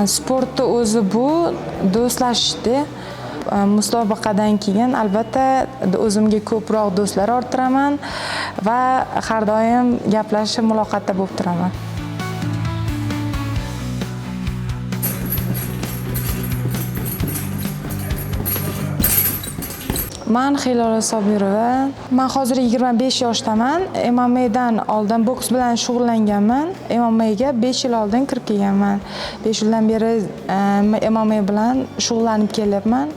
Sportni o'zi bu do'stlashishda. Musobaqadan keyin albatta o'zimga ko'proq do'stlar orttiraman va har doim gaplashib, muloqotda bo'lib turaman. Men Hilola Sobirova. Men hozir 25 yoshdaman. MMA'dan oldin boks bilan shug'ullanganman. MMA'ga 5 yil oldin kirib kelganman. 5 yildan beri MMA bilan shug'ullanib kelyapman.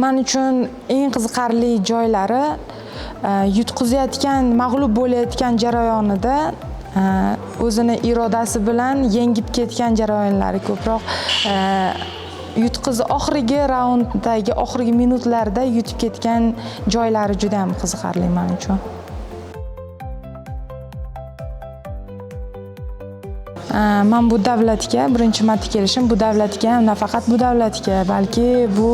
Men uchun eng qiziqarli joylari yutqizayotgan, mag'lub bo'layotgan jarayonida o'zini irodasi bilan yengib ketgan jarayonlari ko'proq. Oxirgi raunddagi oxirgi minutlarda yutib ketgan joylari juda ham qiziqarli men uchun. Men bu davlatga birinchi marta kelishim, bu davlatga, nafaqat bu davlatga, balki bu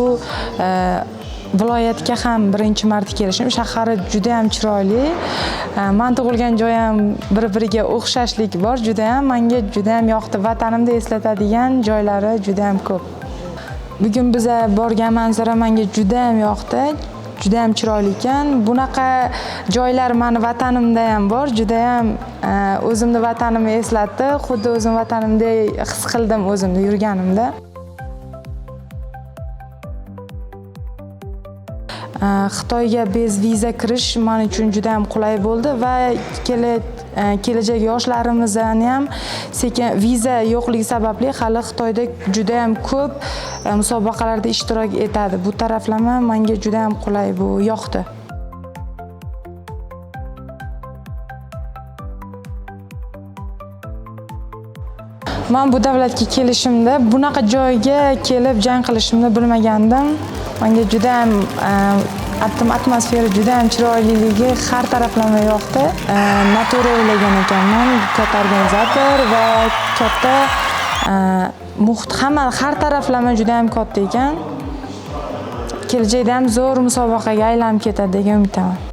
viloyatga ham birinchi marta kelishim. Shahari juda ham chiroyli. Men tug'ilgan joyim bir-biriga o'xshashlik bor, juda ham menga juda ham yoqdi. Vatanimni eslatadigan joylari juda ham ko'p. Bugun biz borgan manzara menga juda ham yoqdi. Juda ham chiroyli ekan. Bunaqa joylar meni vatanimda ham bor. Juda ham o'zimni vatanimni eslatdi. Xuddi o'zim vatanimdek his qildim o'zimni yurganimda. Xitoyga bez viza kirish men uchun juda ham qulay bo'ldi va kelajak yoshlarimizni ham sekin viza yo'qligi sababli hali Xitoyda juda ham ko'p musobaqalarda ishtirok etadi. Bu taraflama menga juda ham qulay, bu yoqdi. Men bu davlatga kelishimda bunaqa joyga kelib jang qilishimni bilmagandim. Menga juda ham atmosfera juda ham chiroyliligi har taraflama yoqdi. Noto'g'ri o'ylagan ekanman. Katta organizator va katta muhit, hamma har taraflama juda ham katta ekan. Kelajakda ham zo'r musobaqaga aylanib ketadi degan umiddaman.